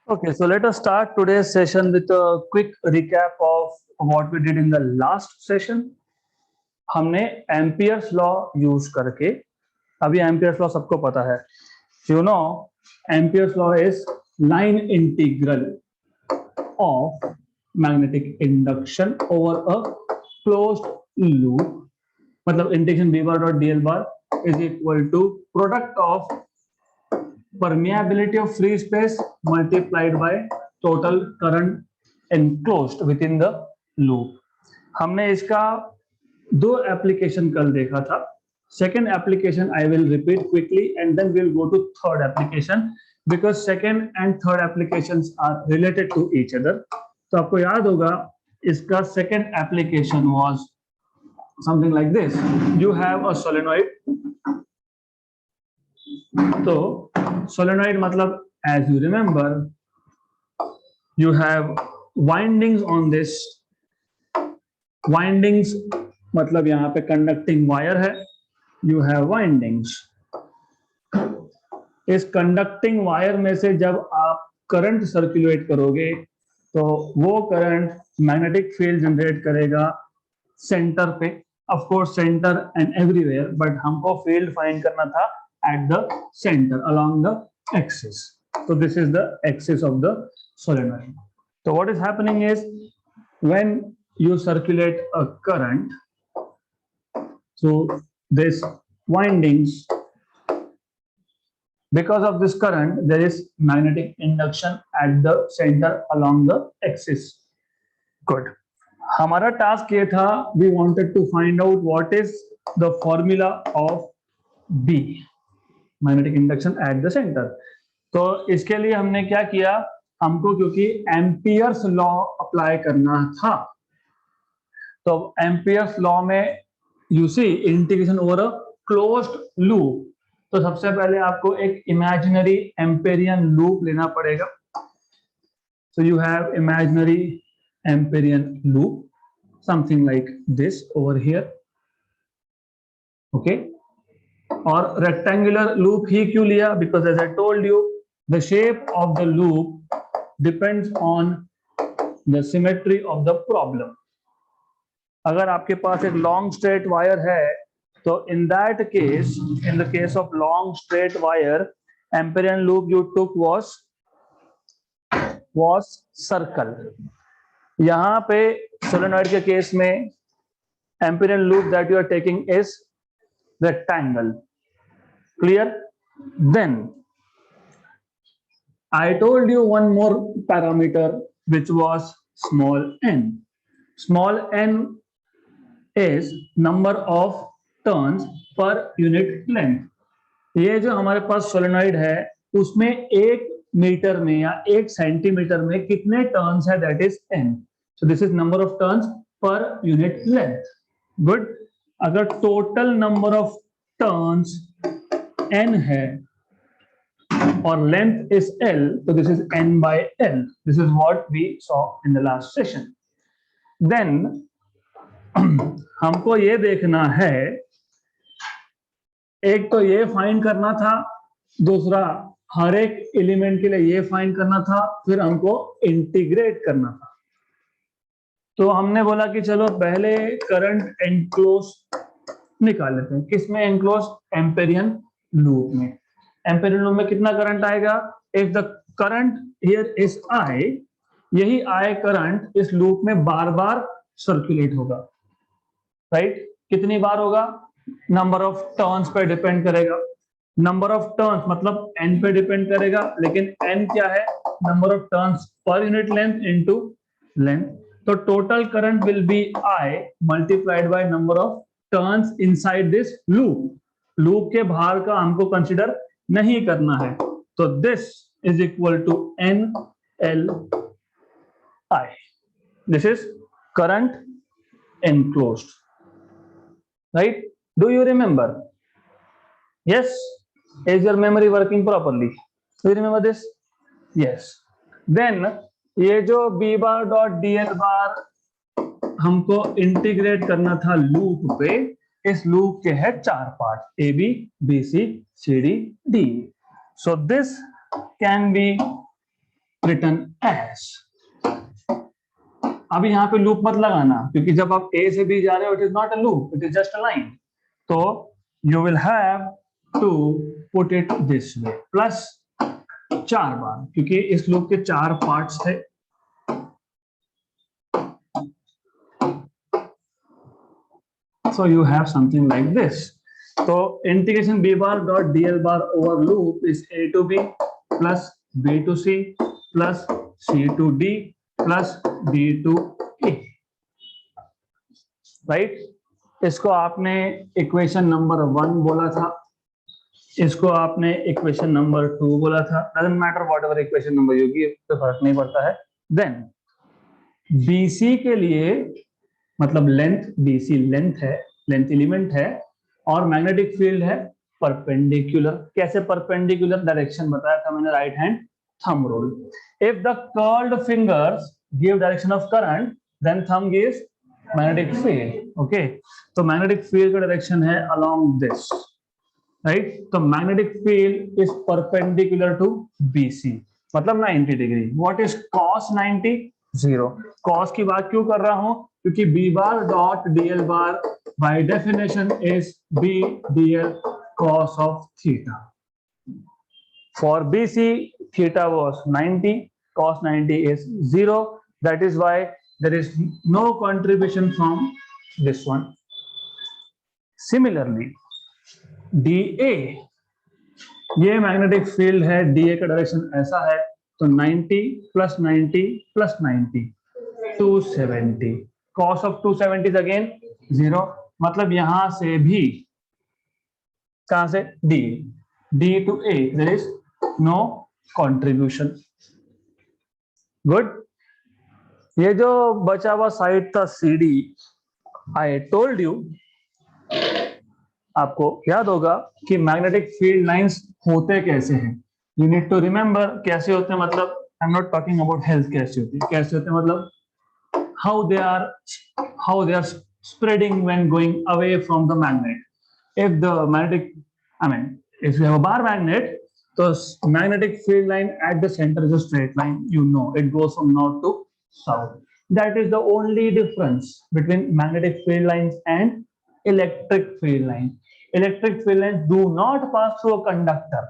Okay, so let us start today's session with a quick recap of what we did in the last session. हमने Ampere's law use करके, अभी Ampere's law सबको पता है, you know Ampere's law is line integral of magnetic induction over a closed loop, मतलब integration B bar dot dl bar is equal to product of permeability of free space multiplied by total current enclosed within the loop. हमने इसका दो application कल देखा था. Second application I will repeat quickly and then we'll go to third application because second and third applications are related to each other. तो आपको याद होगा इसका second application was something like this. You have a solenoid. तो solenoid मतलब as you remember you have windings on this. windings मतलब यहाँ पे conducting wire है, you have windings. इस conducting wire में से जब आप current circulate करोगे तो वो current magnetic field generate करेगा center पे, of course center and everywhere, but हमको field find करना था at the center along the axis. So this is the axis of the solenoid. So what is happening is when you circulate a current, so this windings, because of this current there is magnetic induction at the center along the axis. Good. हमारा task ये था, we wanted to find out what is the formula of B, magnetic induction eight the centre. तो इसके लिए हमने क्या किया, हमको क्योंकि एम्पियर्स लॉ अप्लाई करना था, तो एम्पियर्स लॉ में you see integration over a closed loop, तो सबसे पहले आपको एक इमेजिनरी एम्पेरियन लूप लेना पड़ेगा. So you have imaginary Amperian loop something like this over here. Okay, और रेक्टेंगुलर लूप ही क्यों लिया, because as I told you the shape of the loop depends on the symmetry of the problem. अगर आपके पास एक long straight wire है तो in that case, in the case of long straight wire, Amperian loop you took was circle. यहां पे solenoid के case में Amperian loop that you are taking is rectangle. Clear? Then I told you one more parameter which was small n. Small n is number of turns per unit length. ये जो हमारे पास solenoid है उसमें 1 metre में या 1 centimetre में कितने turns है, that is n. So this is number of turns per unit length. Good. अगर total number of turns n है और लेंथ इज l, तो this is n by l. This is what we saw in the last session. Then हमको ये देखना है, एक तो ये फाइंड करना था, दूसरा हर एक एलिमेंट के लिए ये फाइंड करना था, फिर हमको इंटीग्रेट करना था. तो हमने बोला कि चलो पहले करंट एनक्लोज निकाल लेते हैं. किसमें एनक्लोज? एम्पेरियन लूप में. एम्पेरियन लूप में कितना करंट आएगा? If the current here is I, यही आई करंट इस लूप में बार बार सर्कुलेट होगा, राइट? कितनी बार होगा? नंबर ऑफ टर्न्स पे डिपेंड करेगा. नंबर ऑफ टर्न्स मतलब एन पे डिपेंड करेगा, लेकिन एन क्या है? Number of turns per unit length into length. तो total current will be I multiplied by number of turns inside this loop. Loop के बाहर का हमको कंसीडर नहीं करना है. तो this is equal to N L I. This is current enclosed, right? Do you remember? Yes. Is your memory working properly? Do you remember this? Yes. Then ये जो b बार डॉट dl बार हमको integrate करना था loop पे, इस loop के है 4 part, A B B C C D D. So this can be written as. अभी यहाँ पे लूप मत लगाना, क्योंकि जब आप A से B जा रहे हो, it is not a loop, it is just a line. तो you will have to put it this way, plus 4 बार, क्योंकि इस लूप के 4 पार्ट्स थे. So you have something like this. So integration b bar dot dl bar over loop is a to b plus b to c plus c to d plus d to e. Right? इसको आपने equation number 1 बोला था, इसको आपने equation number 2 बोला था. Doesn't matter what ever equation number होगी, तो फर्क नहीं पड़ता है. देन BC के लिए, मतलब लेंथ, BC लेंथ है, लेंथ एलिमेंट है, और मैग्नेटिक फील्ड है परपेंडिकुलर. कैसे परपेंडिकुलर? डायरेक्शन बताया था मैंने, right hand thumb rule. If the curled fingers give direction of current, then thumb gives magnetic field. Okay, तो मैग्नेटिक फील्ड का डायरेक्शन है अलोंग दिस, राइट. तो magnetic field is perpendicular to BC, मतलब 90 degree. What is cos 90? 0. cos की बात क्यों कर रहा हूं? क्योंकि b bar dot dl bar by definition is b dl cos of theta. For BC, theta was 90, cos 90 is 0. That is why there is no contribution from this one. Similarly, DA, ये magnetic field है, DA का direction ऐसा है, तो 90 plus 90 plus 90 270. cos of 270 is again 0. मतलब यहां से भी, कहां से? D to A, there is no contribution. Good. ये जो बचा हुआ साइड था CD, I told you, आपको याद होगा कि मैग्नेटिक फील्ड लाइंस होते कैसे हैं. यू नीड टू रिमेंबर कैसे होते हैं. मतलब I am not talking about health, कैसे होती है, कैसे होते हैं, मतलब how they are spreading when going away from the magnet. If the magnetic, I mean, if you have a bar magnet, the magnetic field line at the center is a straight line. You know, it goes from north to south. That is the only difference between magnetic field lines and electric field lines. Electric field lines do not pass through a conductor,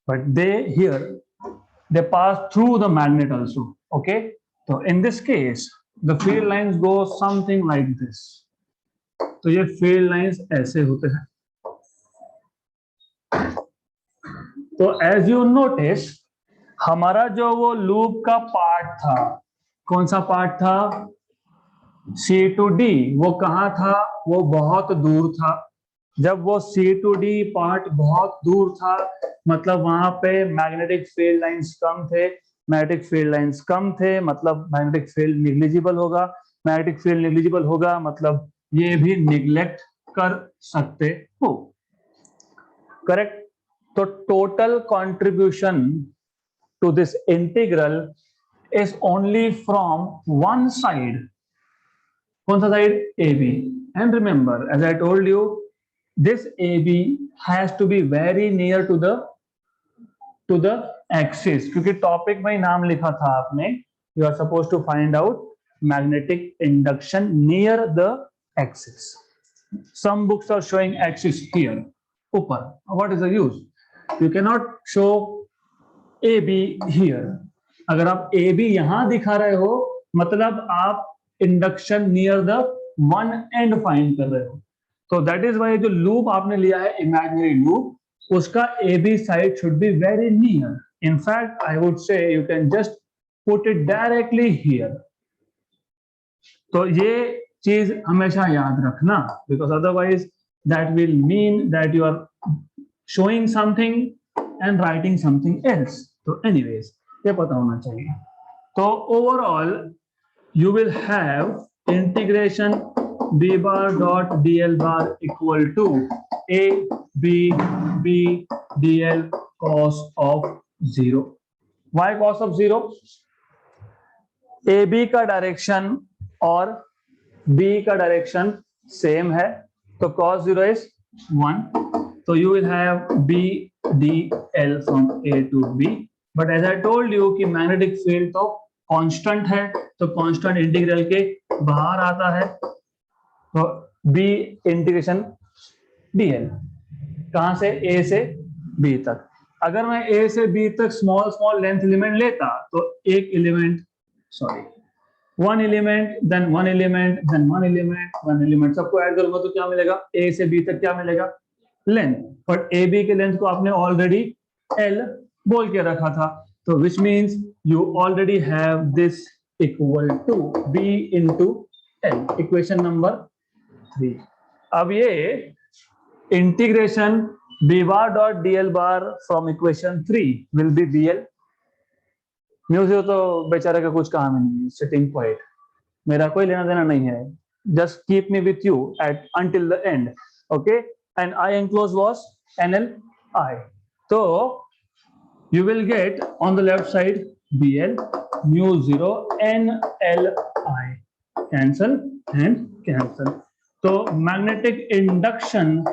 but they pass through the magnet also. Okay, so in this case the field lines go something like this. तो ये field lines ऐसे होते हैं. तो as you notice, हमारा जो वो loop का पार्ट था, कौन सा पार्ट था? C to D. वो कहाँ था? वो बहुत दूर था. जब वो C to D पार्ट बहुत दूर था, मतलब वहां पे मैग्नेटिक फील्ड लाइंस कम थे. मैग्नेटिक फील्ड लाइंस कम थे, मतलब मैग्नेटिक फील्ड निग्लिजिबल होगा. मैग्नेटिक फील्ड निग्लिजिबल होगा, मतलब ये भी निग्लेक्ट कर सकते हो. करेक्ट. तो total contribution to this integral is only from one side. कौन सा side? AB. And remember, as I told you, this AB has to be very near to the axis, क्योंकि टॉपिक में नाम लिखा था आपने, you are supposed to find out magnetic induction near the axis. Some books are showing axis here, ऊपर. What is the use? You cannot show AB here. अगर आप AB यहां दिखा रहे हो, मतलब आप induction near the one end find कर रहे हो. तो दैट इज वाई जो लूप आपने लिया है, इमेजिनरी लूप, उसका AB side should be very near. In fact I would say you can just put it directly here. तो ये चीज हमेशा याद रखना, because otherwise that will mean that you are showing something and writing something else. तो एनीवेज ये पता होना चाहिए. तो overall you will have integration b bar dot dl bar equal to a b b dl cos of 0. Why cos of 0? AB का direction और B का डायरेक्शन सेम है, तो cos 0 is 1. तो you will have b dl from A to B. But as I told you कि magnetic field तो constant है, तो कांस्टेंट इंटीग्रल के बाहर आता है, तो बी इंटीग्रेशन डीएल, कहां से, ए से बी तक। अगर मैं ए से बी तक स्मॉल स्मॉल लेंथ एलिमेंट लेता तो एक element, sorry, one element, then one element, then one element, one element, सबको ऐड करूंगा तो क्या मिलेगा, ए से बी तक क्या मिलेगा, लेंथ। बट ए बी के लेंथ को आपने ऑलरेडी एल बोल के रखा था, तो which means you already have this equal to B into L, equation number 3। अब ये integration b bar dot dl bar from equation 3 will be bl। Music तो बेचारे का कुछ काम ही नहीं, सिटिंग क्वाइट, मेरा कोई लेना देना नहीं है, just keep me with you at until the end, okay, and I enclose was NLI, so you will get on the left side BL mu 0 NLI, cancel and cancel। तो magnetic induction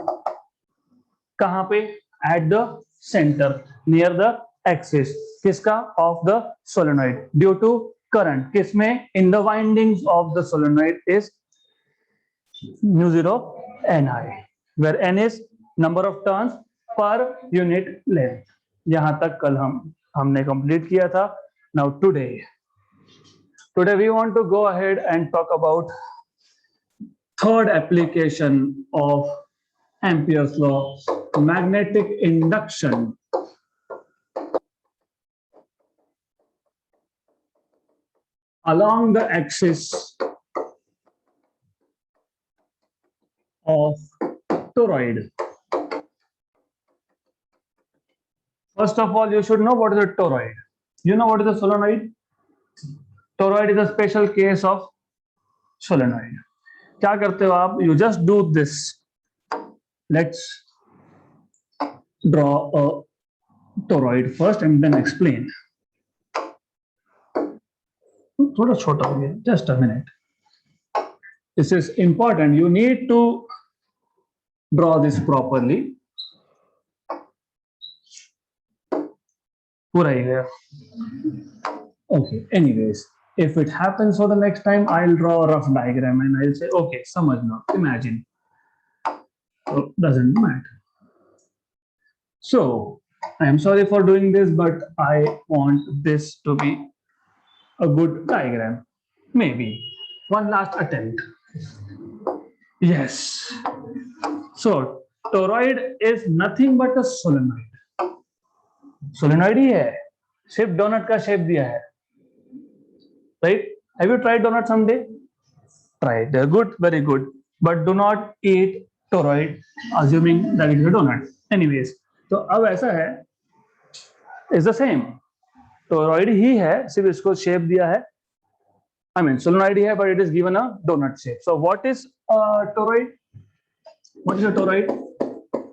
कहां पे, at the centre near the axis, किसका, of the solenoid, due to current, किसमें, in the windings of the solenoid is mu 0 Ni, where n is number of turns per unit length। यहां तक कल हमने complete किया था। Now today we want to go ahead and talk about third application of Ampere's law, magnetic induction along the axis of toroid। First of all, you should know what is a toroid. You know what is a solenoid? Toroid is a special case of solenoid। क्या करते हो आप, you just do this। Let's draw a toroid first and then explain। थोड़ा छोटा हो गया, just a minute, this is important, you need to draw this properly। पूरा ही गया, okay, anyways, if it happens for the next time I'll draw a rough diagram and I'll say okay समझ लो, imagine, so doesn't matter। So I am sorry for doing this, but I want this to be a good diagram, maybe one last attempt। Yes, so toroid is nothing but a solenoid। solenoid ही है, सिर्फ donut का shape दिया है, right? Have you tried donut someday? Try it, they're good, very good, but do not eat toroid assuming that it is a donut। anyways, तो अब ऐसा है, is the same, toroid ही है, सिर्फ इसको शेप दिया है, आई मीन सोलेनॉइड ही है, but it is given a donut shape. So what is toroid, what is a toroid?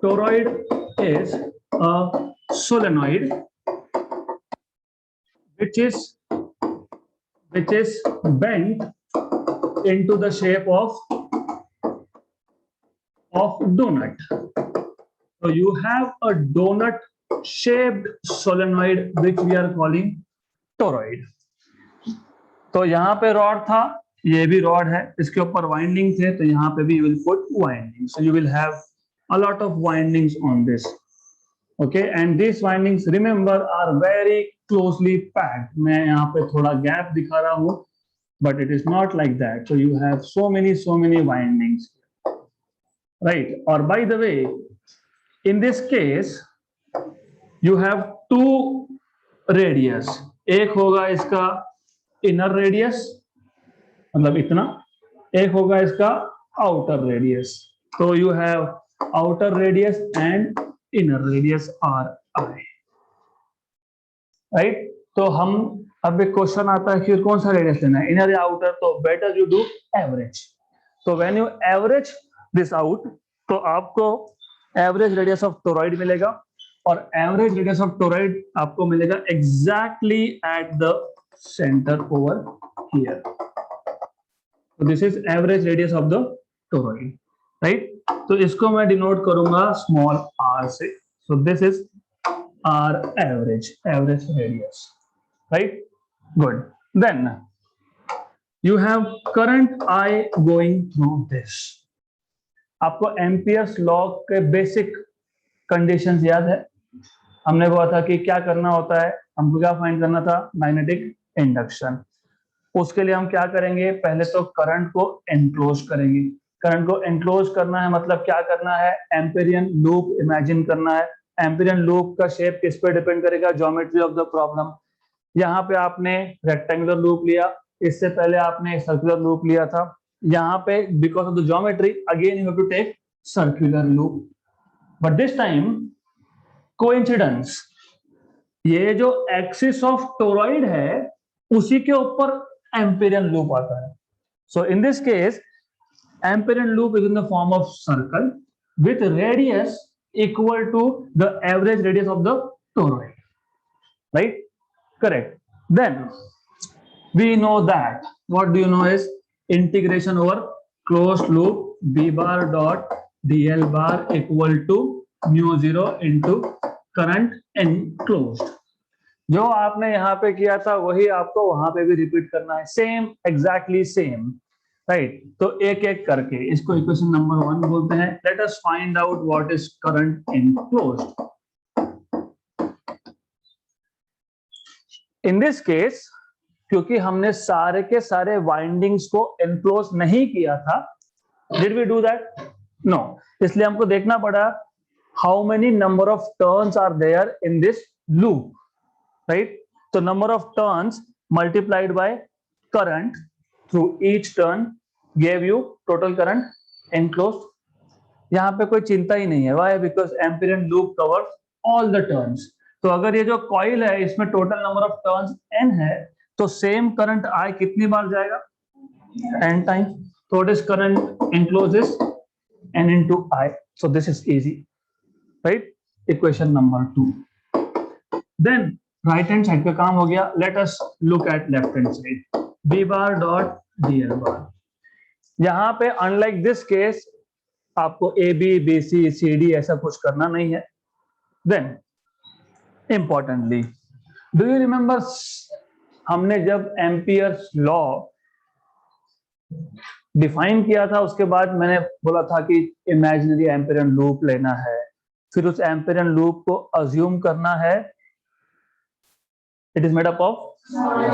Toroid is a solenoid which is bent into the shape of donut। So you have a donut shaped solenoid which we are calling toroid। तो यहाँ पे rod था, ये भी rod है, इसके ऊपर winding थे, तो यहाँ पे भी you will put winding, so you will have a lot of windings on this, okay, and these windings remember are very closely packed। मैं यहाँ पे थोड़ा गैप दिखा रहा हूँ, but it is not like that, so you have so many windings, right? Or by the way, in this case you have two radius, एक होगा इसका इनर रेडियस, मतलब इतना, एक होगा इसका आउटर रेडियस, तो you have outer radius and inner radius are I, right? तो हम अब एक क्वेश्चन आता है कि कौन सा रेडियस लेना है, इनर या आउटर, तो बेटर यू डू एवरेज। तो when you average this out, तो आपको एवरेज रेडियस ऑफ टोरॉइड मिलेगा, और एवरेज रेडियस ऑफ टोरॉइड आपको मिलेगा exactly at the centre over here. So this is average radius of the toroid, right? तो इसको मैं डिनोट करूंगा स्मॉल r से। So this is our average radius, right? Good. Then you have current I going through this. आपको Ampere's law के basic conditions याद है? हमने बोला था कि क्या करना होता है, हमको क्या फाइंड करना था, मैग्नेटिक इंडक्शन। उसके लिए हम क्या करेंगे, पहले तो करंट को एनक्लोज करेंगे। करंट को एनक्लोज करना है मतलब क्या करना है, एम्पेरियन लूप इमेजिन करना है। एम्पेरियन लूप का शेप किस पे डिपेंड करेगा, ज्योमेट्री ऑफ द प्रॉब्लम। यहाँ पे आपने रेक्टेंगुलर लूप लिया, इससे पहले आपने सर्कुलर लूप लिया था। यहाँ पे because of the geometry again you have to take circular loop, but this time coincidence, ये जो एक्सिस ऑफ टोरॉइड है उसी के ऊपर एम्पेरियन लूप आता है। So in this case Amperian loop is in the form of circle with radius equal to the average radius of the toroid, right? Correct. Then we know that what do you know is integration over closed loop b bar dot dl bar equal to mu 0 into current enclosed. जो आपने यहाँ पे किया था वही आपको वहां पे भी रिपीट करना है, सेम एग्जैक्टली सेम, राइट? तो एक एक करके इसको इक्वेशन नंबर 1 बोलते हैं। Let us find out what is current enclosed. In this case क्योंकि हमने सारे के सारे वाइंडिंग्स को एनक्लोज नहीं किया था, did we do that? No. इसलिए हमको देखना पड़ा how many number of turns are there in this loop, right? तो number of turns multiplied by current through each turn gave you total current enclosed. यहाँ पे कोई चिंता ही नहीं है, why? Because Amperian loop covers all the turns. तो अगर ये जो कॉइल है इसमें total number of turns n है, तो सेम करंट I कितनी बार जाएगा? n times. तो what is current enclosed is n into I. So this is easy, right? Equation number 2. Then right hand side पे काम हो गया। Let us look at left hand side. B bar dot DL bar. यहाँ पे unlike this case आपको A B B C C D ऐसा कुछ करना नहीं है। Then importantly, do you remember हमने जब एम्पियर्स लॉ डिफाइन किया था उसके बाद मैंने बोला था कि इमेजिनरी एम्पिरियन लूप लेना है, फिर उस एम्पिरियन लूप को अज्यूम करना है, it is made up of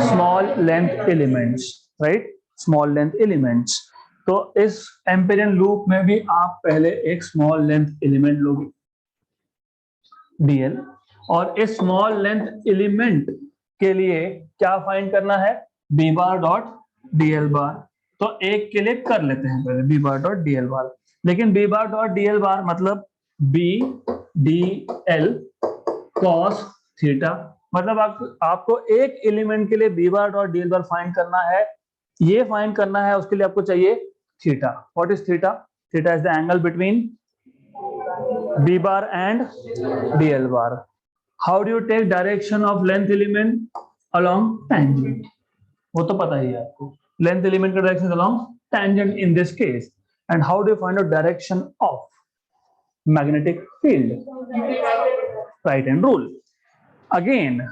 small length elements, right? Small length elements. तो इस एम्पिरियन लूप में भी आप पहले एक स्मॉल लेंथ एलिमेंट लोगे डीएल, और इस स्मॉल लेंथ एलिमेंट के लिए क्या फाइंड करना है, B bar dot dl bar. तो एक के लिए कर लेते हैं पहले B bar dot dl bar, लेकिन B bar dot dl bar मतलब B D l cos theta, मतलब आपको एक एलिमेंट के लिए B bar dot dl bar find करना है, ये फाइंड करना है, उसके लिए आपको चाहिए theta. What is theta? Theta is the angle between B bar and DL bar. How do you take direction of length element? Along tangent. वो तो पता ही है आपको, length element का direction along tangent in this case. And how do you find out direction of magnetic field? Right hand rule. Again,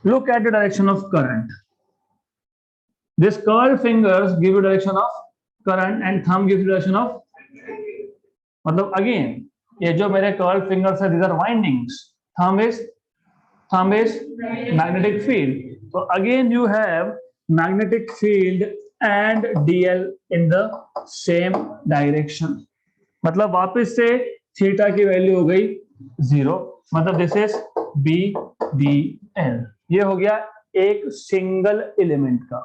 look at the direction of current. This curled fingers give you direction of current and thumb gives you direction of, मतलब again ये जो मेरे curled fingers है, these are windings. Thumb is magnetic field. So again you have magnetic field and DL in the same direction. मतलब वापस से theta की value हो गई 0, मतलब this is B D L. ये हो गया एक सिंगल एलिमेंट का।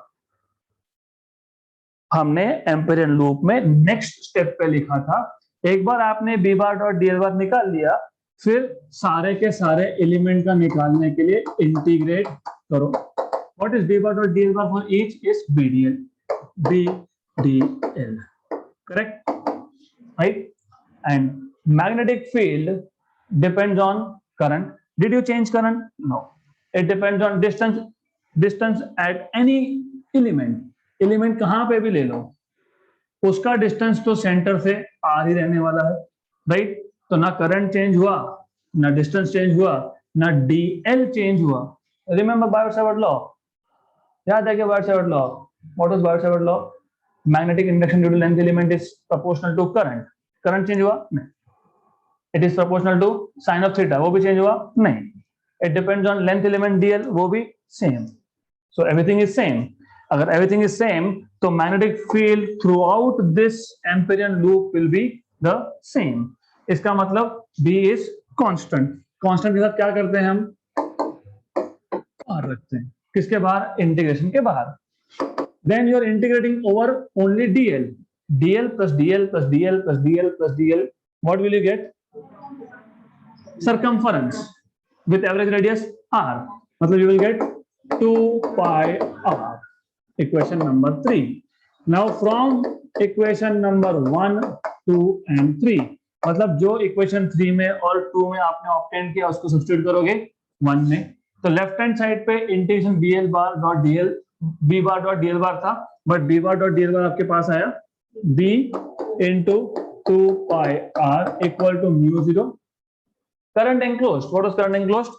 हमने एम्पिरियन लूप में नेक्स्ट स्टेप पे लिखा था, एक बार आपने B bar dot D L bar निकाल लिया, फिर सारे के सारे एलिमेंट का निकालने के लिए इंटीग्रेट करो। What is B bar dot D L bar for each is B D L, B D L, correct, right? And magnetic field depends on current. Did you change current? No, it depends on distance at any element. Element कहां पे भी ले लो, उसका distance तो centre से are ही रहने वाला है, राइट? तो ना करंट चेंज हुआ ना डिस्टेंस चेंज हुआ, ना dl चेंज हुआ। रिमेंबर बायोट-सावर्ट लॉ, याद है क्या Biot Savart law? What is Biot Savart law? Magnetic induction due to length element is proportional to current. Current change हुआ? नहीं। It is proportional to sine of theta, वो भी चेंज हुआ? नहीं। It depends on length element dl, वो भी same. So everything is same. अगर everything is same तो magnetic field throughout this Amperian loop will be the same. इसका मतलब B इज कांस्टेंट। कांस्टेंट के साथ क्या करते हैं हम? R रखते हैं। किसके बाहर? इंटीग्रेशन के बाहर। Then you are integrating over only dl. dl plus dl plus dl plus dl plus dl. What will you get? Circumference with average radius r. मतलब you will get 2 pi r. Equation number 3. Now from equation number 1, 2 and 3. मतलब जो equation 3 में और 2 में आपने obtain किया उसको substitute करोगे 1 में, तो लेफ्ट हैंड साइड पे इंटीग्रेशन bl बार dot dl b bar dot dl बार था, but b bar dot dl बार आपके पास आया b into 2 pi r equal to mu 0 current enclosed. What is current enclosed?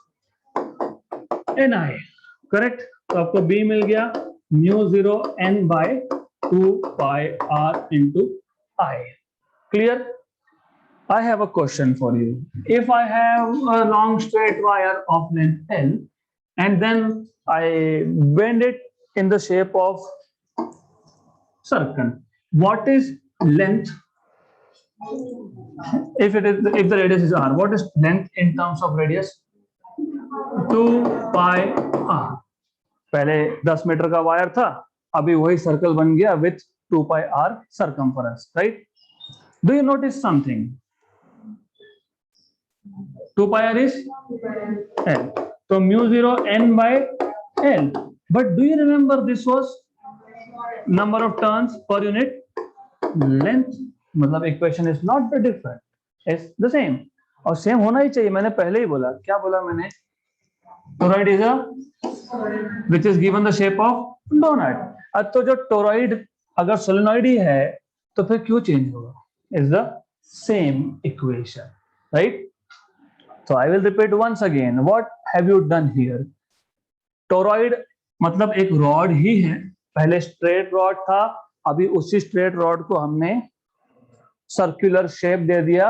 Ni. Correct. तो आपको b मिल गया mu 0 n by 2 pi r into I. Clear? I have a question for you. If I have a long straight wire of length L and then I bend it in the shape of circle, what is length? If the radius is r, what is length in terms of radius? 2 pi r. पहले 10 metre का wire था, अभी वही circle बन गया with 2 pi r circumference, right? Do you notice something? 2 pi r is L. So mu 0 n by L. But do you remember this was number of turns per unit length? मतलब equation is not the different, it's the same. और same होना ही चाहिए। मैंने पहले ही बोला, क्या बोला मैंने? Toroid is a which is given the shape of donut. अब तो जो toroid अगर solenoid ही है तो फिर क्यों चेंज होगा? Is the same equation, right? So I will repeat once again. What have you done here? Toroid मतलब एक रॉड ही है, पहले स्ट्रेट रॉड था, अभी उसी स्ट्रेट रॉड को हमने सर्कुलर शेप दे दिया।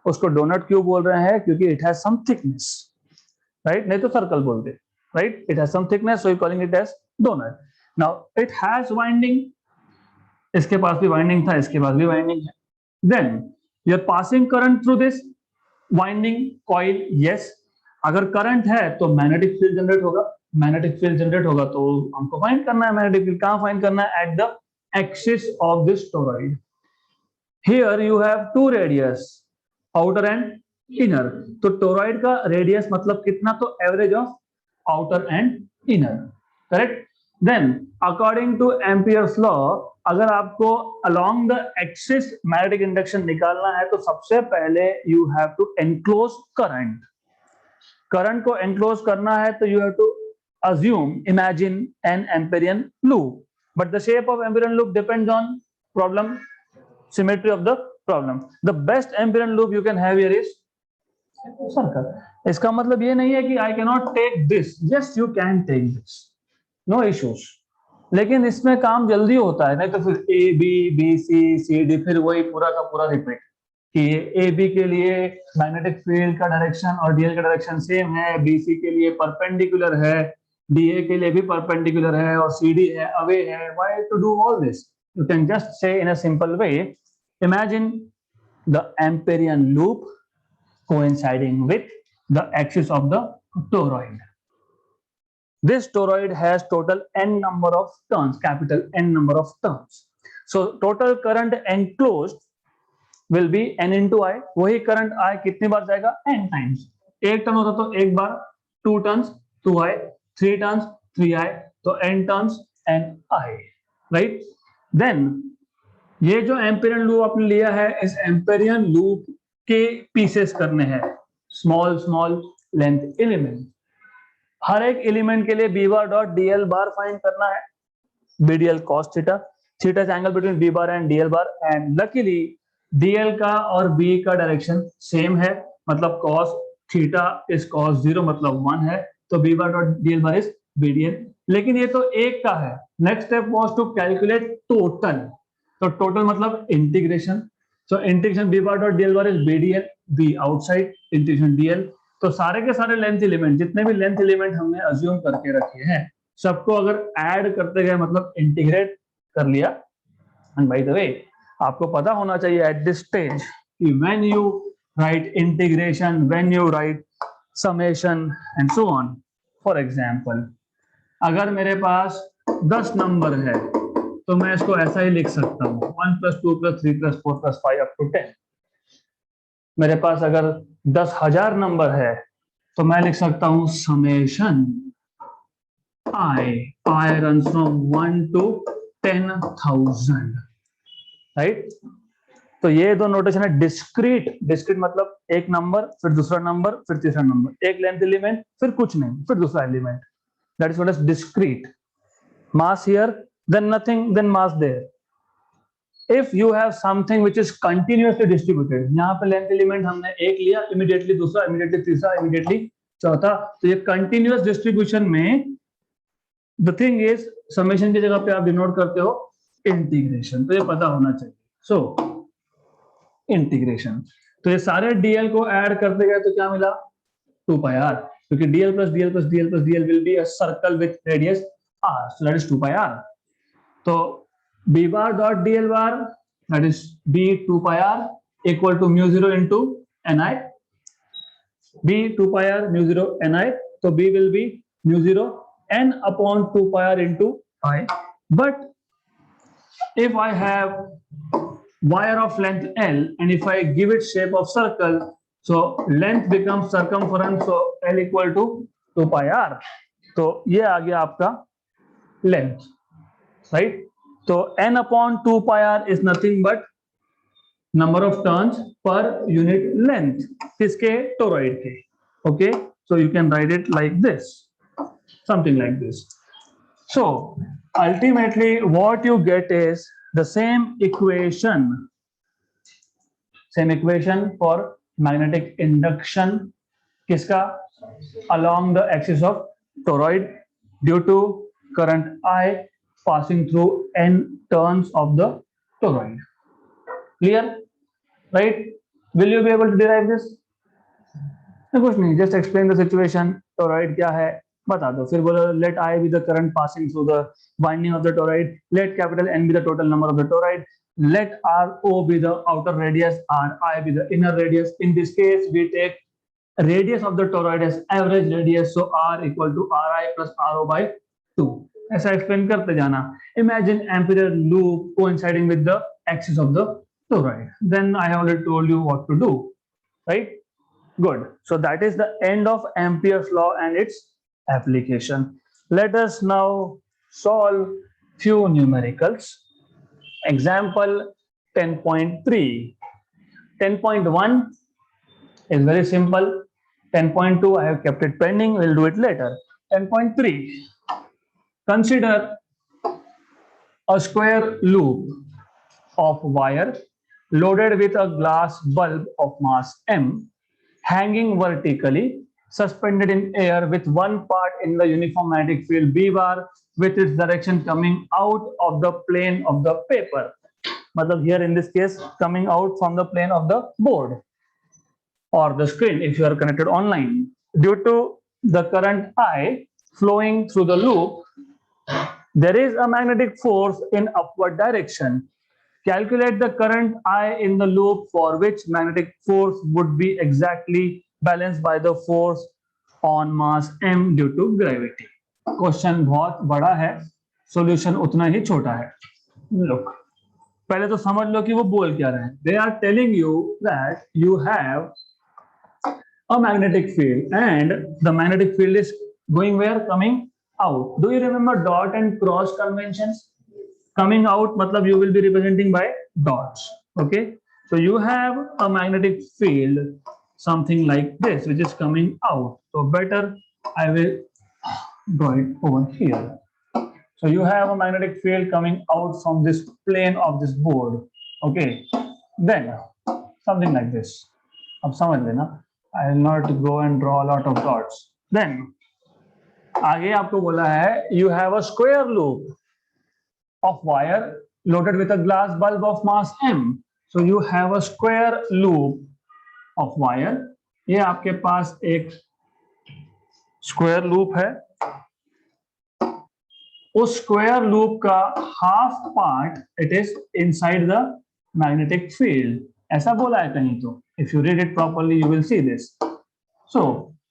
उसको डोनट क्यों बोल रहे हैं? क्योंकि it has some thickness, right? नहीं तो सर्कल बोलते, right? It has some thickness, so you calling it as donut. Now it has winding, इसके पास भी वाइंडिंग था, इसके पास भी वाइंडिंग है। Then you are passing current through this winding coil. Yes, अगर करंट है तो मैग्नेटिक फील्ड जनरेट होगा। मैग्नेटिक फील्ड जनरेट होगा तो हमको फाइंड करना है मैग्नेटिक फील्ड। कहां फाइंड करना है? At the axis of this toroid. Here you have two radius, outer and inner. तो टोरॉइड का रेडियस मतलब कितना? तो average of outer and inner, correct? Then according to Ampere's law, अगर आपको along the axis magnetic induction निकालना है तो सबसे पहले you have to enclose current. Current को एनक्लोज करना है तो you have to assume, imagine an amperian loop, but the shape of amperian loop depends on problem, symmetry of the problem. The best amperian loop you can have here is circle. इसका मतलब ये नहीं है कि I cannot take this. Yes, you can take this, no issues. लेकिन इसमें काम जल्दी होता है, नहीं तो फिर A B B C C D फिर वही पूरा का पूरा रिपीट कि ए बी के लिए मैग्नेटिक फील्ड का डायरेक्शन और डीएल का डायरेक्शन सेम है, बीसी के लिए परपेंडिकुलर है, डीए के लिए भी परपेंडिकुलर है और सीडी है अवे है। Why to do all this? You can just say in a simple way, imagine the Amperian loop coinciding with the axis of the toroid. This toroid has total n number of turns, capital N number of turns. So total current enclosed will be n into I. वही current I कितनी बार जाएगा? n times. एक turn होता तो एक बार, 2 turns 2I, 3 turns 3I, तो n turns ni, right? Then ये जो एम्पेरियन लूप आपने लिया है, इस एम्पेरियन लूप के पीसेस करने हैं, स्मॉल स्मॉल लेंथ एलिमेंट। हर एक एलिमेंट के लिए b बार डॉट dl बार फाइंड करना है, bdl cos theta, theta is angle between b bar and dl bar, and luckily dl का और b का डायरेक्शन सेम है, मतलब cos थीटा इज cos 0 मतलब 1 है, तो b bar dot dl bar is bdl। लेकिन ये तो एक का है। Next step was to calculate total. तो टोटल मतलब integration. So integration b bar dot dl bar is bdl, b outside integration dl। तो सारे के सारे लेंथ एलिमेंट, जितने भी लेंथ एलिमेंट हमने अज्यूम करके रखे हैं, सबको अगर ऐड करते गए मतलब इंटीग्रेट कर लिया। एंड बाय द वे, आपको पता होना चाहिए एट दिस स्टेज कि when you right integration, when you right summation and so on. For example, अगर मेरे पास 10 नंबर है तो मैं इसको ऐसा ही लिख सकता हूँ 1 + 2 + 3 + 4 + 5 अप टू 10। मेरे पास अगर 10,000 नंबर है तो मैं लिख सकता हूँ summation I runs from 1 to 10,000, right. तो ये दो नोटेशन है डिस्क्रीट। डिस्क्रीट मतलब एक नंबर, फिर दूसरा नंबर, फिर तीसरा नंबर, एक लेंथ एलिमेंट, फिर कुछ नहीं, फिर दूसरा element. That is what is discrete. Mass here, then nothing, then mass there. If you have something which is continuously distributed, यहाँ पे लेंथ एलिमेंट हमने एक लिया, इमीडिएटली दूसरा, इमीडिएटली तीसरा, इमीडिएटली चौथा, तो ये कंटिन्यूअस डिस्ट्रीब्यूशन में द थिंग इज समेशन की जगह पे आप डिनोट करते हो इंटीग्रेशन। तो ये पता होना चाहिए। सो इंटीग्रेशन, तो ये सारे डीएल को ऐड करते गए तो क्या मिला 2πr, क्योंकि dl plus dl plus dl plus dl will be a circle with radius r, so that is 2πr। तो b bar dot dl bar, that is b 2πr equal to mu 0 into ni, b 2πr mu 0 ni, so b will be mu 0 n upon 2πr into I। But if I have wire of length L and if I give it shape of circle, so length becomes circumference, so L equal to 2πr। तो ये आ गया आपका length, right. तो n upon 2πr is nothing but number of turns per unit length, किसके, toroid के। okay, so you can write it like this, something like this। so ultimately what you get is the same equation for magnetic induction, किसका, along the axis of toroid due to current I passing through n turns of the toroid। clear, right? will you be able to derive this? कुछ नहीं, just explain the situation। toroid क्या है बता दो, फिर बोलो let I be the current passing through the winding of the toroid, let capital N be the total number of the toroid, let RO be the outer radius, RI be the inner radius। in this case we take radius of the toroid as average radius, so R equal to RI plus RO by 2। ऐसा explain करते जाना। imagine ampere loop coinciding with the axis of the toroid, then I have already told you what to do, right? good, so that is the end of Ampere's law and its application। let us now solve few numericals। example 10.3, 10.1 is very simple, 10.2 I have kept it pending, we'll do it later। 10.3, consider a square loop of wire loaded with a glass bulb of mass m hanging vertically suspended in air with one part in the uniform magnetic field b bar with its direction coming out of the plane of the paper। मतलब here in this case coming out from the plane of the board or the screen if you are connected online। due to the current I flowing through the loop, there is a magnetic force in upward direction। calculate the current I in the loop for which magnetic force would be exactly balanced by the force on mass m due to gravity। Question बहुत बड़ा है, solution उतना ही छोटा है। Look, पहले तो समझ लो कि वो बोल क्या रहे हैं। They are telling you that you have a magnetic field and the magnetic field is going where, coming out। do you remember dot and cross conventions? coming out matlab you will be representing by dots, okay। so you have a magnetic field something like this which is coming out, so better I will draw it over here। so you have a magnetic field coming out from this plane of this board, okay। then something like this, अब समझ लेना, I will not go and draw lot of dots. Then आगे आपको बोला है you have a square loop of wire loaded with a glass bulb of mass m. So you have a square loop of wire. ये आपके पास एक square loop है. उस स्क्वायर लूप का half part it is inside the magnetic field. ऐसा बोला है कहीं तो. If you read it properly you will see this. So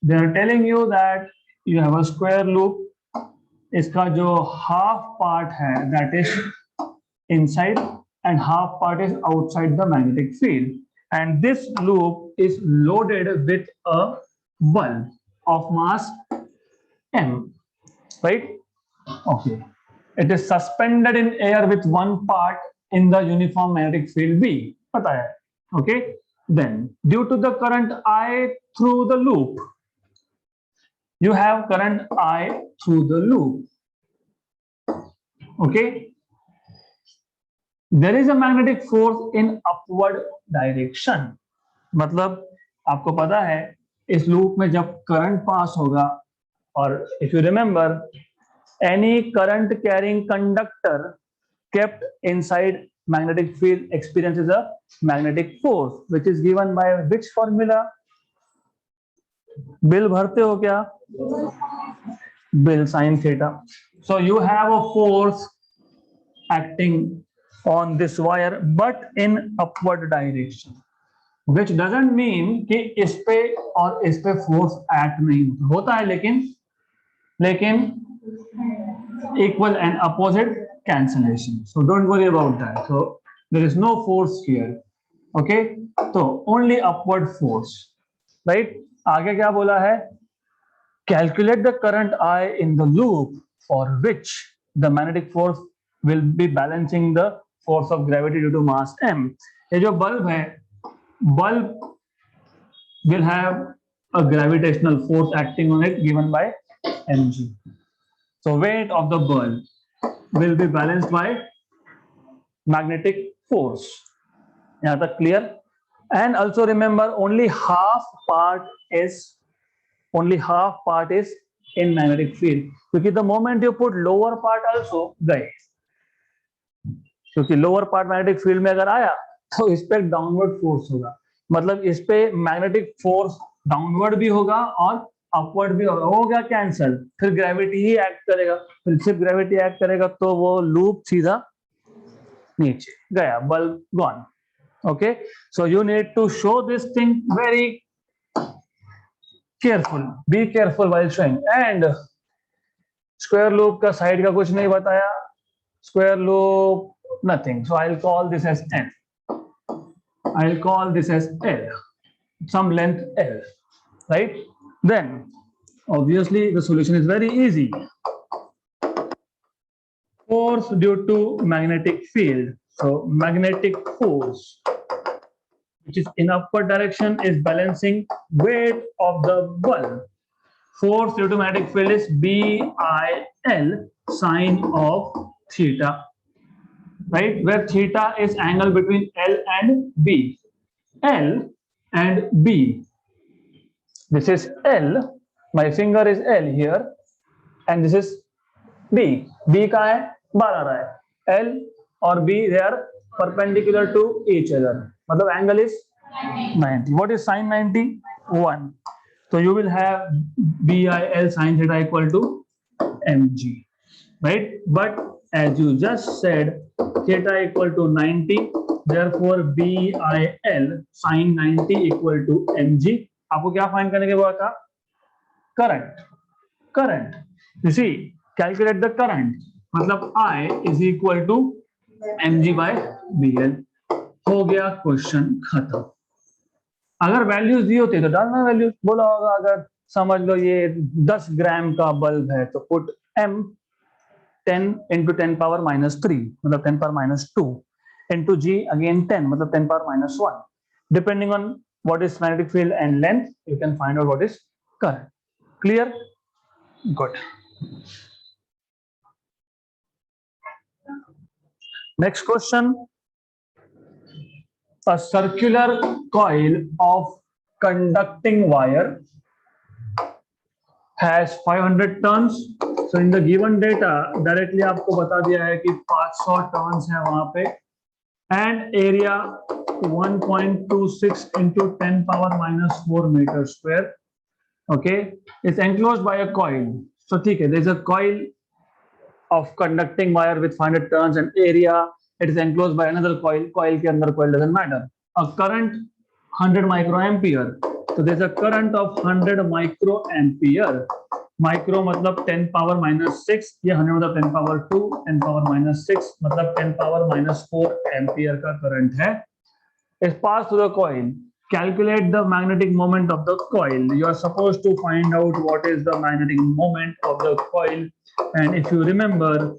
they are telling you that you have a square loop. इसका जो हाफ पार्ट है that is inside and half part is outside the magnetic field. And this loop is loaded with a bulb of mass m, right? Okay. It is suspended in air with one part in the uniform magnetic field B. पता है. Okay. Then due to the current I through the loop, you have current I through the loop. Okay. There is a magnetic force in upward direction. मतलब आपको पता है इस loop में जब current pass होगा, और if you remember any current carrying conductor kept inside magnetic field experiences a magnetic force which is given by which formula? Bill भरते हो क्या? Bill sin theta. So you have a force acting on this wire but in upward direction, which doesn't mean कि इस पे और इस पे force act नहीं होता है, लेकिन equal and opposite cancellation. So don't worry about that. So there is no force here. Okay. So only upward force. Right. आगे क्या बोला है? Calculate the current I in the loop for which the magnetic force will be balancing the force of gravity due to mass m. ये जो bulb है, bulb will have a gravitational force acting on it given by mg. So weight of the bulb will be balanced by magnetic force. यहाँ तक clear? And also remember only half part is in magnetic field. क्योंकि the moment you put lower part also गए, क्योंकि lower part magnetic field में अगर आया तो इस पे डाउनवर्ड फोर्स होगा. मतलब इस पे मैग्नेटिक फोर्स डाउनवर्ड भी होगा और अपवर्ड भी होगा. हो गया कैंसल. फिर ग्रेविटी ही एक्ट करेगा. फिर सिर्फ ग्रेविटी एक्ट करेगा तो वो लूप सीधा नीचे गया. Bulb gone. Okay. So you need to show this thing very careful. Be careful while showing. And square loop का साइड का कुछ नहीं बताया. Square loop nothing. So I'll call this as N. I'll call this as L. Some length L. Right? Then obviously the solution is very easy. Force due to magnetic field. So magnetic force which is in upward direction is balancing weight of the bulb. Force due to magnetic field is BIL sine of theta. Right, where theta is angle between L and B. L and B. This is L. My finger is L here, and this is B. B का है 12 रहा है. L और B they are perpendicular to each other. मतलब angle is 90. What is sin 90? 1. So you will have BIL sin theta equal to mg. Right, but as you just said, theta equal to 90, therefore BIL sin 90 equal to mg. आपको क्या find करने के बोला था? Current. You see, calculate the current. मतलब I is equal to mg by BL. हो गया question खत्म. अगर वैल्यूज दी होती तो डालना वैल्यूज. बोला होगा अगर समझ लो ये 10 ग्राम का बल्ब है तो put m 10 into 10 power minus 3 मतलब 10 power minus 2 into g again 10 मतलब 10 power minus 1. Depending on what is magnetic field and length, you can find out what is current. Clear? Good. Next question. A circular coil of conducting wire has 500 turns. So in the given data directly आपको बता दिया है कि 500 turns है वहां पे, and area 1.26 into 10 power minus 4 meter square. Okay, it's enclosed by a coil. So ठीक है, there is a coil of conducting wire with 500 turns and area it is enclosed by another coil. Coil के अंदर coil doesn't matter. A current 100 microampere. So there is a current of 100 microampere. Micro मतलब 10 power minus 6, ये 100 मतलब 10 power 2, 10 power minus 6 मतलब 10 power minus 4 ampere का current है. It's passed through the coil. Calculate the magnetic moment of the coil. You are supposed to find out what is the magnetic moment of the coil. And if you remember,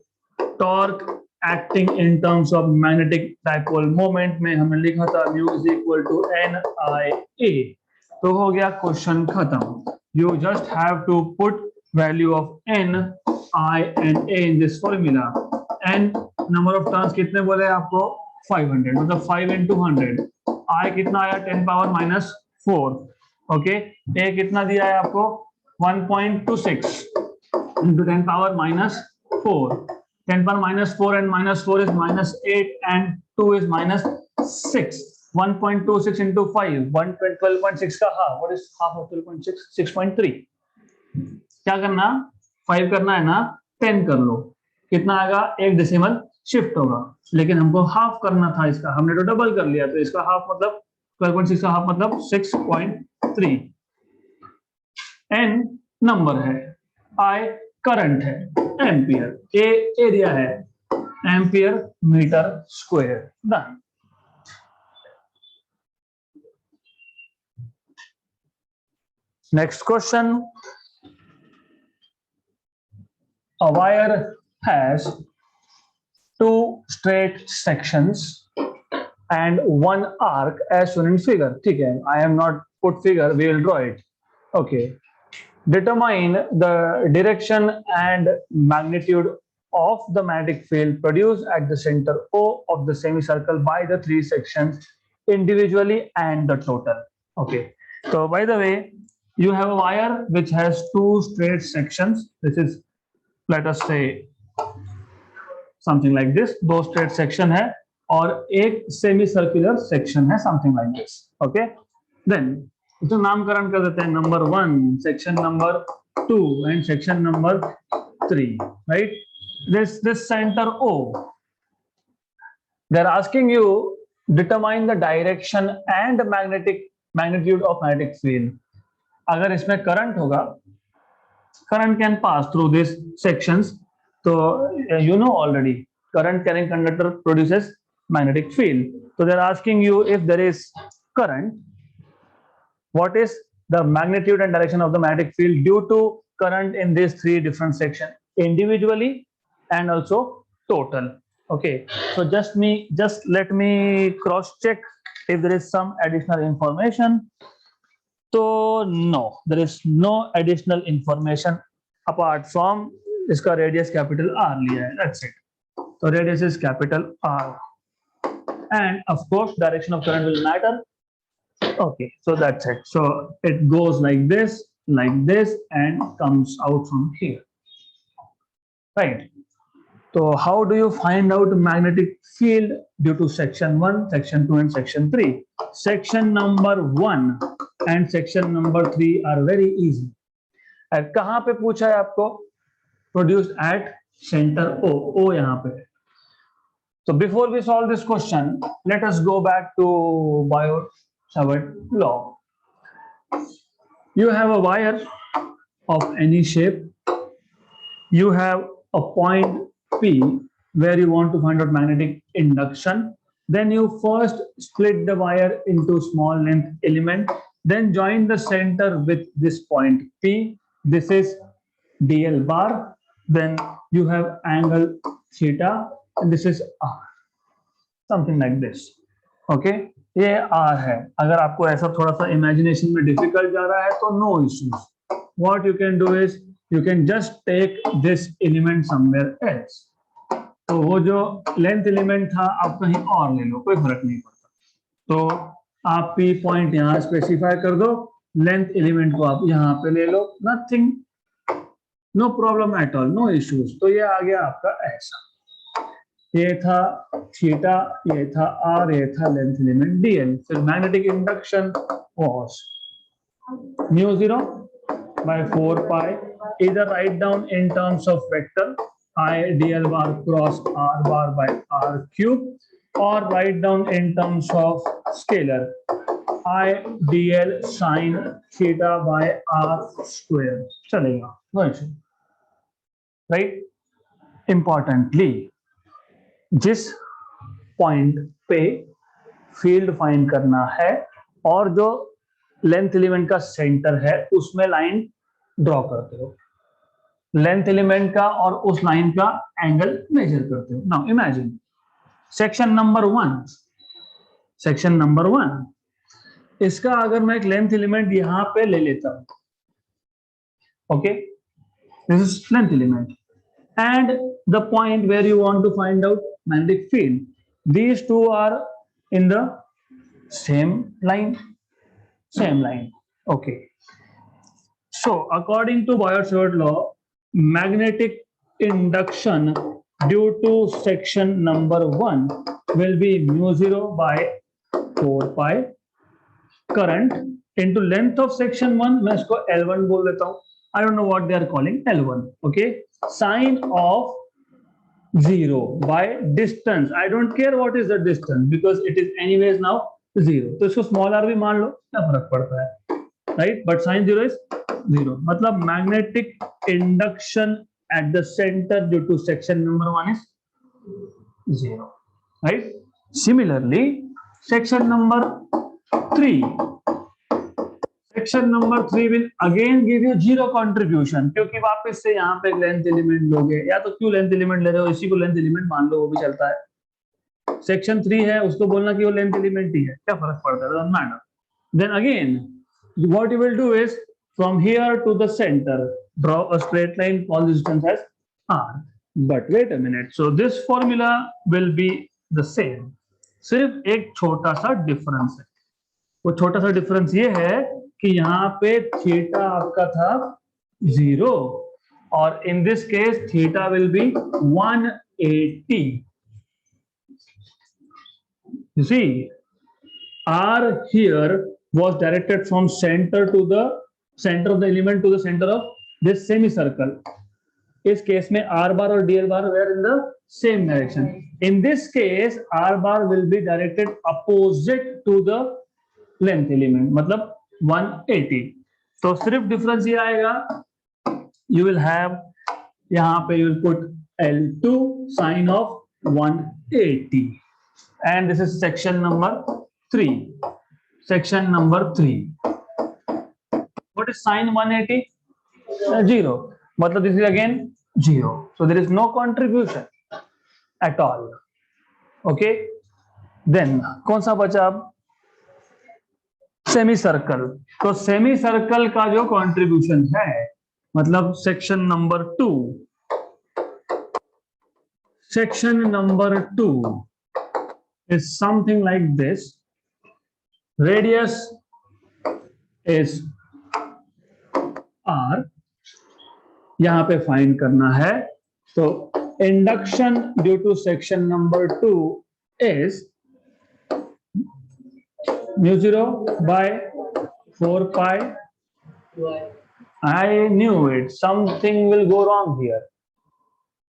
torque acting in terms of magnetic dipole moment में हमने लिखा था mu is equal to NIA. तो हो गया question खत्म. You just have to put value of N, I and A in this formula. N number of turns कितने बोले आपको? 500. मतलब 5 into 100. I कितना आया? 10 power minus 4. Okay. A कितना दिया है आपको? 1.26 into 10 power minus 4. 10 power minus 4 and minus 4 is minus 8 and 2 is minus 6. 1.26 into 5, 12.6 का half. What is half of 12.6? 6.3. क्या करना? 5 करना है ना? 10 कर लो. कितना आएगा? एक डेसिमल शिफ्ट होगा. लेकिन हमको हाफ करना था इसका, हमने तो डबल कर लिया, तो इसका हाफ मतलब 12.6 का हाफ मतलब 6.3. N नंबर है, I करंट है, एम्पियर, A एरिया है, ampere metre square. Done. Next question. A wire has two straight sections and one arc as shown in figure. ठीक है, I am not put figure, we will draw it. Okay. Determine the direction and magnitude of the magnetic field produced at the center O of the semicircle by the three sections individually and the total. Okay. So by the way, you have a wire which has two straight sections. This is, let us say, something like this. दो straight section है और एक semicircular section है, something like this. Okay. Then इसको नामकरण कर देते हैं. Number 1, section number 2 and section number 3. Right. This center O. They're asking you determine the direction and magnitude of magnetic field. अगर इसमें करंट होगा, current can pass through these sections. So you know already, current carrying conductor produces magnetic field. So they're asking you if there is current, what is the magnitude and direction of the magnetic field due to current in these three different sections individually and also total. Okay. So just let me cross check if there is some additional information. So no, there is no additional information apart from इसका radius capital R लिया है. That's it. So radius is capital R, and of course direction of current will matter. Okay, so that's it. So it goes like this, and comes out from here. Right. So how do you find out magnetic field due to section 1, section 2 and section 3? Section number 1 and section number 3 are very easy. और कहाँ पे पूछा है आपको? Produced at center O यहाँ पे. So before we solve this question, let us go back to Biot-Savart law. You have a wire of any shape. You have a point P where you want to find out magnetic induction. Then you first split the wire into small length element. Then join the center with this point P. This is DL bar. Then you have angle theta, and this is R. Something like this. Okay, ये R है. अगर आपको ऐसा थोड़ा सा imagination में difficult जा रहा है तो no issues. What you can do is you can just take this element somewhere else. तो वो जो length element था आप कहीं और ले लो, कोई फर्क नहीं पड़ता. तो आप P पॉइंट यहां स्पेसिफाई कर दो, लेंथ एलिमेंट को आप यहां पे ले लो, nothing, no problem at all, no issues. तो ये आ गया आपका ऐसा, ये था थीटा, ये था आर, ये था लेंथ एलिमेंट डीएल। फिर magnetic induction was mu 0 by 4 pi, either write down in terms of vector I dl bar cross r bar by r cube, or write down in terms of scalar I dl sin theta by r square, चलेगा, no issue, right? Importantly, जिस point पे field find करना है और जो length element का centre है उसमें लाइन ड्रॉ करते हो, लेंथ एलिमेंट का और उस लाइन का एंगल मेजर करते हो। Now imagine section number 1, section number 1, इसका अगर मैं एक लेंथ एलिमेंट यहां पे ले लेता हूं, okay, this is length element and the point where you want to find out magnetic field, these two are in the same line, okay. So according to Biot-Savart law, magnetic induction due to section number 1 will be mu 0 by 4 pi current into length of section 1, मैं इसको L1 बोल देता हूं, I don't know what they are calling L1, okay, sine of 0 by distance, I don't care what is the distance because it is anyways now 0, तो इसको small r भी मान लो, क्या फर्क पड़ता है, right? But sine 0 is 0, मतलब magnetic induction at the center due to section number 1 is 0, right? Similarly, section number 3, section number 3 will again give you zero contribution, क्योंकि वापस से यहाँ पे लेंथ एलिमेंट लोगे, या तो क्यों लेंथ एलिमेंट ले रहे हो, इसी को लेंथ एलिमेंट मान लो, वो भी चलता है। सेक्शन 3 है, उसको बोलना कि वो लेंथ एलिमेंट ही है, क्या फर्क पड़ता है, doesn't matter. Then again what you will do is from here to the center draw a straight line, call this distance as r. But wait a minute, so this formula will be the same, सिर्फ एक छोटा सा difference है। वो छोटा सा difference ये है कि यहाँ पे थीटा आपका था 0 और इन this case theta will be 180. You see, R here was directed from center to the center of the element to the center of this semicircle. इस केस में R bar और DL bar were in the same direction. In this case, R bar will be directed opposite to the length element, मतलब 180. तो सिर्फ difference ये आएगा, you will have यहाँ पे you will put L2 sine of 180, and this is section number 3. Section number 3. What is sine 180? 0. मतलब this is again 0. So there is no contribution at all. Okay. Then कौन सा बचा अब? Semi circle. तो semi circle का जो contribution है, मतलब section number 2, section number 2 is something like this. Radius is r, यहां पे फाइंड करना है। तो induction due to section number 2 is mu 0 by 4 pi. I knew it. Something will go wrong here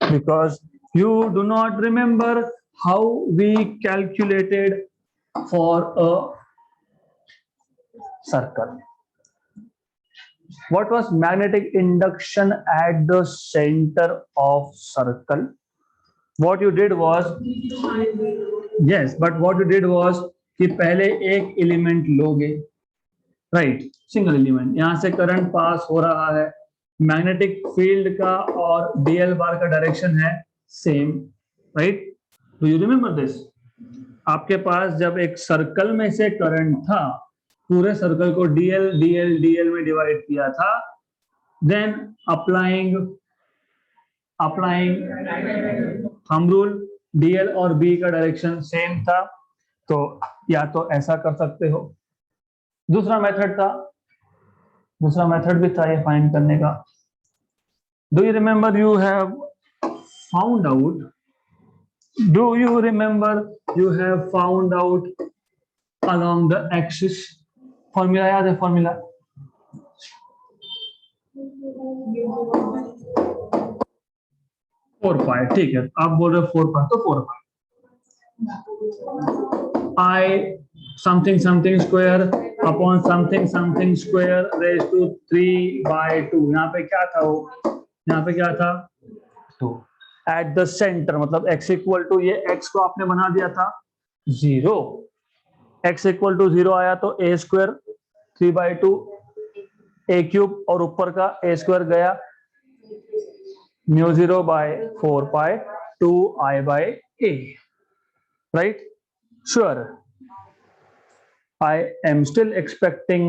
because you do not remember how we calculated for a circle. What was magnetic induction at the center of circle? What you did was, yes, but what you did was कि पहले एक element लोगे, right, single element, यहां से current pass हो रहा है, magnetic field का और डीएल बार का डायरेक्शन है same, right? Do you remember this? आपके पास जब एक सर्कल में से करंट था, पूरे सर्कल को डीएल डीएल डीएल में डिवाइड किया था, then applying thumb rule, DL और बी का डायरेक्शन सेम था, तो या तो ऐसा कर सकते हो, दूसरा मेथड भी था ये फाइंड करने का. Do you remember you have found out, do you remember you have found out along the axis? Formula याद है? फॉर्मूला 4 पाई. ठीक है, आप बोल रहे हो 4 पाई, तो 4 पाई I something something square upon something something square raised to 3/2. यहाँ पे क्या था वो? यहाँ पे क्या था? 2. एट द सेंटर, मतलब x इक्वल टू, ये x को आपने बना दिया था 0. x इक्वल टू 0 आया तो a स्क्वायर 3/2 a क्यूब, और ऊपर का a स्क्वायर गया μ0/4 पाई 2i/a. Right? Sure. I am still expecting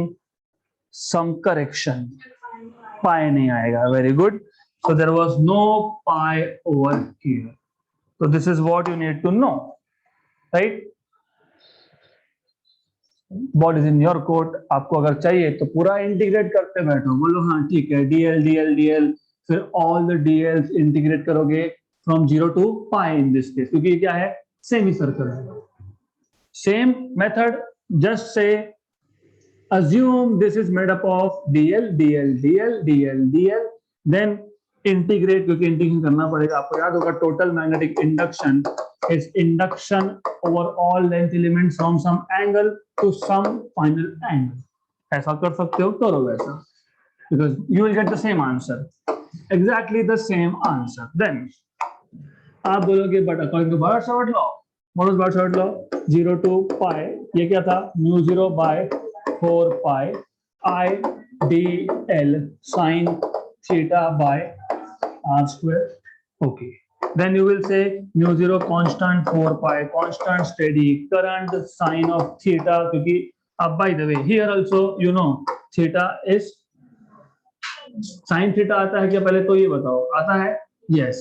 some correction. Pi नहीं आएगा. Very good. So there was no pi over here. So this is what you need to know, right? What is in your code? आपको अगर चाहिए तो पूरा integrate करते बैठो, बोलो हाँ ठीक है, dl dl dl, फिर all the dls इंटीग्रेट करोगे from 0 to pi in this case, क्योंकि क्या है? सेमी सर्कल है. Same method, just say assume this is made up of dl dl dl dl dl, then integrate, क्योंकि integration करना पड़ेगा. आपको याद होगा total magnetic induction is induction over all length elements from some angle to some final angle. ऐसा कर सकते हो, करो वैसा, because you will get the same answer, exactly the same answer. Then आप बोलोगे but according to Biot Savart law, what is Biot Savart law? 0 to pi, ये क्या था? μ0/4 pi I dl sin theta by r square. Okay, then you will say μ0 constant 4 pi constant steady current sine of theta, क्योंकि अब by the way here also you know theta is sin theta आता है क्या? पहले तो ये बताओ, आता है? yes.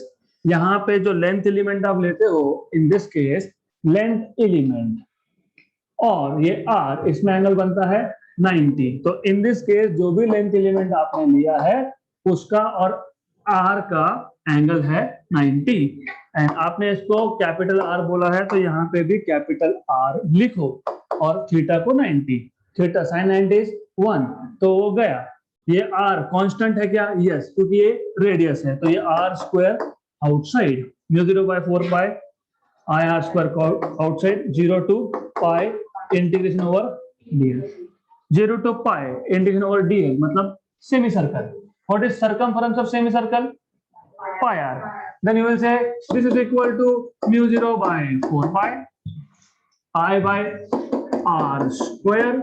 यहाँ पे जो लेंथ एलिमेंट आप लेते हो, इन दिस केस लेंथ एलिमेंट, और ये r, इसमें एंगल बनता है 90. तो इन दिस केस जो भी लेंथ एलिमेंट आपने लिया है उसका और r का एंगल है 90, एंड आपने इसको कैपिटल R बोला है, तो यहाँ पे भी कैपिटल R लिखो, और थीटा को 90, थीटा साइन 90 इज 1, तो वो गया. ये R कांस्टेंट है क्या? यस, क्योंकि ये रेडियस है, तो ये r square outside, μ0/4 pi I r square outside, 0 to pi integration over dl, 0 to pi integration over dl, मतलब semicircle. What is circumference of semicircle? Pi r. Then you will say this is equal to μ0/4 pi I/r square,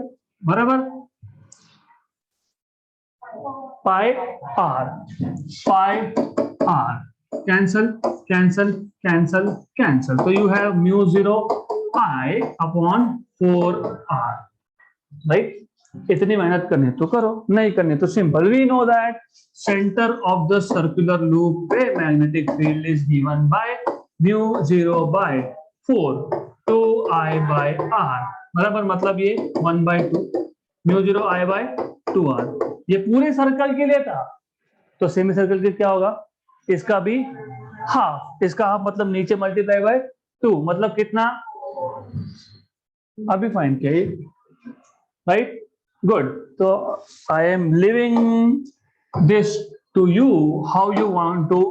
बराबर pi r. Cancel, cancel, cancel, cancel. So you have μ0 pi upon 4r, right? इतनी मेहनत करनी तो करो, नहीं करनी तो simple. We know that centre of the circular loop पे magnetic field is given by μ0/4 2I/r, बराबर, मतलब ये 1/2 μ0I/2r. ये पूरे सर्कल के लिए था, तो सेमी सर्कल के क्या होगा? इसका भी हाफ, इसका हाफ मतलब नीचे मल्टीप्लाई बाय 2, मतलब कितना? अभी फाइंड किया, right? Good. So I am leaving this to you how you want to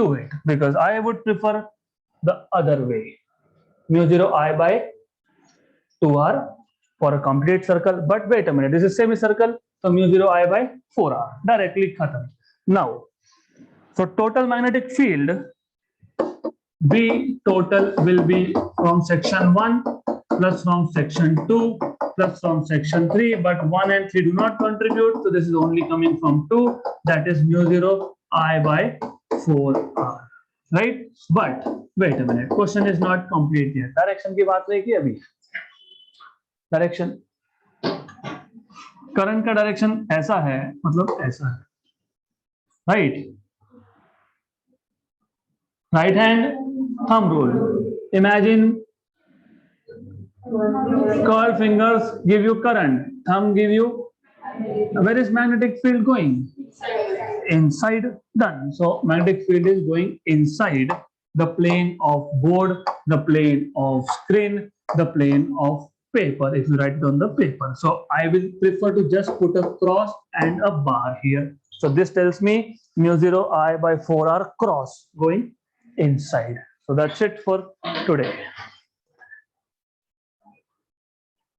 do it, because I would prefer the other way. μ0 I/2r for a complete circle. But wait a minute, this is semicircle, so μ0 I/4r directly khatam. Now, so total magnetic field B total will be from section 1 plus from section 2 plus from section 3, but 1 and 3 do not contribute, so this is only coming from 2, that is μ0 I/4r, right? But wait a minute, question is not complete yet. Direction की बात नहीं की अभी. Direction, current का direction ऐसा है, मतलब ऐसा है, right? Right hand thumb rule. Imagine Curl fingers give you current. Thumb give you, where is magnetic field going? Inside. Done. So magnetic field is going inside the plane of board, the plane of screen, the plane of paper, if you write it on the paper. So I will prefer to just put a cross and a bar here. So this tells me mu 0 I by 4r cross going inside. So that's it for today.